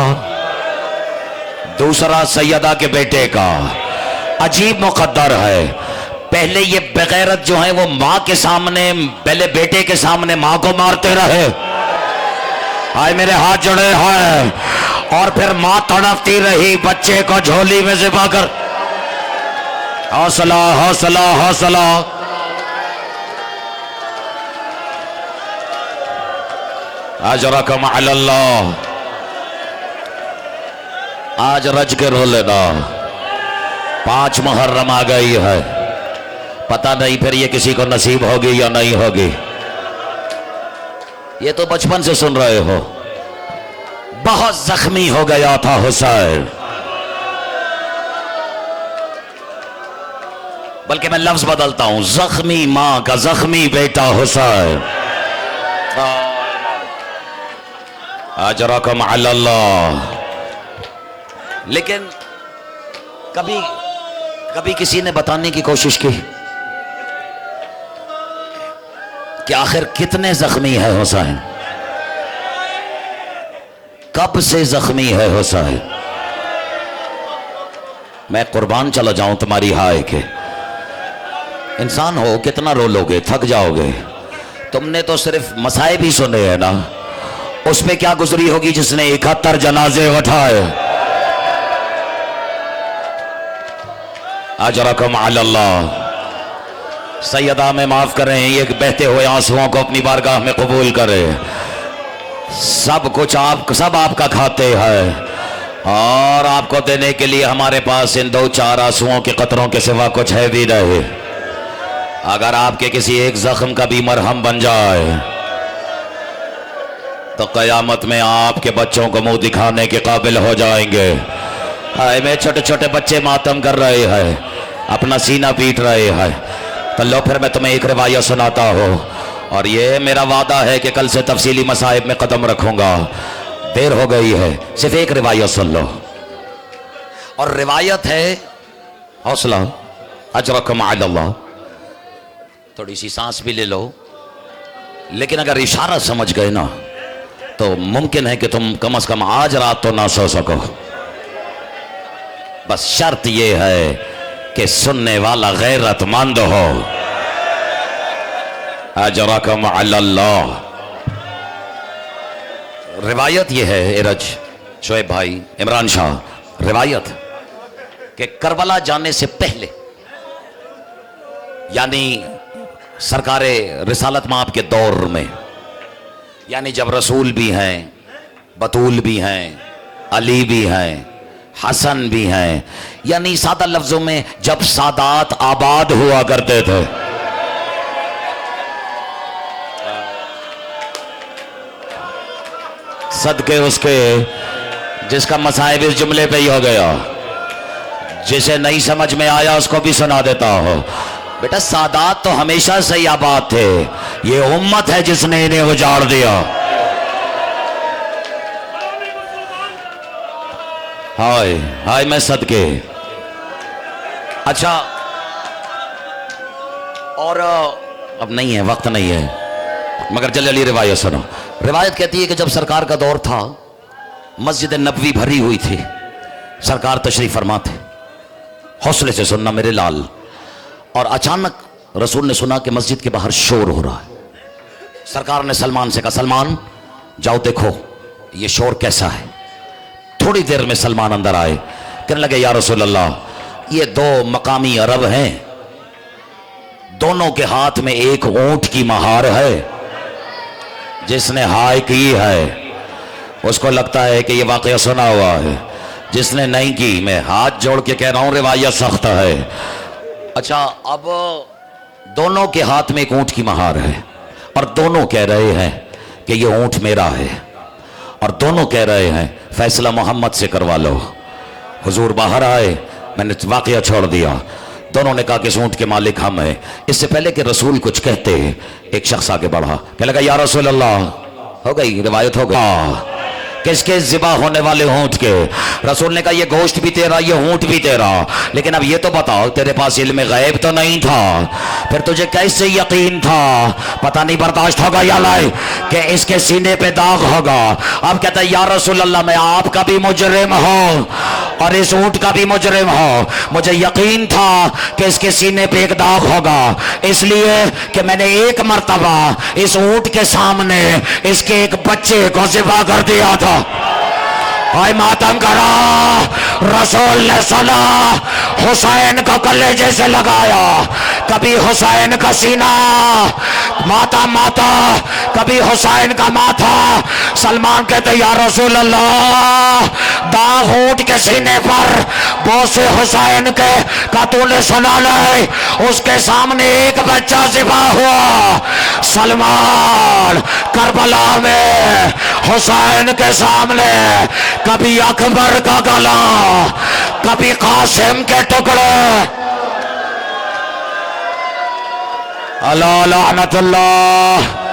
दूसरा सैयदा के बेटे का, अजीब मुकद्दर है। पहले ये बेगैरत जो है वो माँ के सामने, पहले बेटे के सामने माँ को मारते रहे, हाय मेरे हाथ जुड़े हैं, और फिर माँ तड़पती रही बच्चे को झोली में से पाकर। हौसला हौसला हौसला। अजरकम अल्लाह। आज रज के रो लेना, 5 मुहर्रम आ गई है, पता नहीं फिर ये किसी को नसीब होगी या नहीं होगी। ये तो बचपन से सुन रहे हो। बहुत जख्मी हो गया था हुसैन, बल्कि मैं लफ्ज बदलता हूं, जख्मी मां का जख्मी बेटा हुसैन। अजरकम अल्लाह। लेकिन कभी किसी ने बताने की कोशिश की कि आखिर कितने जख्मी है हुसैन, कब से जख्मी है हुसैन? मैं कुर्बान चला जाऊं तुम्हारी हाय के। इंसान हो, कितना रो लोगे, थक जाओगे। तुमने तो सिर्फ मसाइब ही सुने हैं ना, उस पे क्या गुजरी होगी जिसने 71 जनाजे उठाए। अजरकम अल्लाह। सैयदा में माफ करें, ये बहते हुए आंसुओं को अपनी बारगाह में कबूल करें। सब कुछ सब आपका खाते हैं, और आपको देने के लिए हमारे पास इन 2-4 आंसुओं के कतरों के सिवा कुछ है भी नहीं। अगर आपके किसी एक जख्म का भी मरहम बन जाए तो कयामत में आपके बच्चों को मुंह दिखाने के काबिल हो जाएंगे। हाय में छोटे छोटे बच्चे मातम कर रहे हैं, अपना सीना पीट रहे हैं। तो लो फिर मैं तुम्हें एक रिवायत सुनाता हूँ, और ये मेरा वादा है कि कल से तफसीली मसाइब में कदम रखूंगा। देर हो गई है, सिर्फ एक रिवायत सुन लो। और रिवायत है, हौसला, अजरकम अल्लाह। थोड़ी सी सांस भी ले लो। लेकिन अगर इशारा समझ गए ना तो मुमकिन है कि तुम कम से कम आज रात तो ना सो सको। बस शर्त यह है कि सुनने वाला गैरतमंद हो। अजरकम अल्लाह। रिवायत यह है, एरज शोएब भाई, इमरान शाह, रिवायत कि करबला जाने से पहले, यानी सरकारे रिसालत माप के दौर में, यानी जब रसूल भी हैं, बतूल भी हैं, अली भी हैं, हसन भी हैं, यानी सादा लफ्जों में जब सादात आबाद हुआ करते थे। सदके उसके जिसका मसाइब इस जुमले पे ही हो गया। जिसे नहीं समझ में आया उसको भी सुना देता हो। बेटा सादात तो हमेशा से ही आबाद थे, ये उम्मत है जिसने इन्हें उजाड़ दिया। हाय हाय मैं सदके। अच्छा, और अब नहीं है, वक्त नहीं है, मगर जल्दी रिवायत सुनो। रिवायत कहती है कि जब सरकार का दौर था, मस्जिद नबवी भरी हुई थी, सरकार तशरीफ फरमा थे। हौसले से सुनना मेरे लाल। और अचानक रसूल ने सुना कि मस्जिद के बाहर शोर हो रहा है। सरकार ने सलमान से कहा, सलमान जाओ देखो ये शोर कैसा है। थोड़ी देर में सलमान अंदर आए, कहने लगे या रसूल अल्लाह, ये 2 मकामी अरब हैं, दोनों के हाथ में एक ऊंट की महार है। जिसने हाय की है उसको लगता है कि ये वाकया सुना हुआ है, जिसने नहीं की, मैं हाथ जोड़ के कह रहा हूं रिवायत सख्त है। अच्छा, अब दोनों के हाथ में एक ऊंट की महार है और दोनों कह रहे हैं कि ये ऊंट मेरा है, और दोनों कह रहे हैं फैसला मोहम्मद से करवा लो। हुजूर बाहर आए, मैंने वाकया छोड़ दिया। दोनों ने कहा कि इस ऊंट के मालिक हम हैं। इससे पहले कि रसूल कुछ कहते, एक शख्स आगे बढ़ा, कहने लगा या रसूल अल्लाह, हो गई रिवायत, हो गई किसके ज़िबा होने वाले ऊंट के। रसूल ने कहा ये गोश्त भी तेरा, ये ऊंट भी तेरा, लेकिन अब ये तो बताओ तेरे पास इल्म गैब तो नहीं था, फिर तुझे कैसे यकीन था? पता नहीं बर्दाश्त होगा या नहीं कि इसके सीने पे दाग होगा। अब कहता है या रसूल अल्लाह, मैं आपका भी मुजरिम हूं और इस ऊंट का भी मुजरिम हूं। मुझे यकीन था कि इसके सीने पे एक दाग होगा, इसलिए कि मैंने एक मर्तबा इस ऊंट के सामने इसके एक बच्चे को ज़िबा कर दिया था। हाय मातम करा, रसूल ने सुना, हुसैन को कलेजे से लगाया, कभी हुसैन का सीना माता माता, कभी हुसैन का माथा। सलमान कहते या रसूल अल्लाह, दाग ऊंट के सीने पर बोसे हुसैन के का तूने सुना नहीं? उसके सामने एक बच्चा ज़िबा हुआ। सलमान करबला में हुसैन के सामने कभी अकबर का गला, कभी कासिम के टुकड़े। अल्लाह लानतुल्लाह।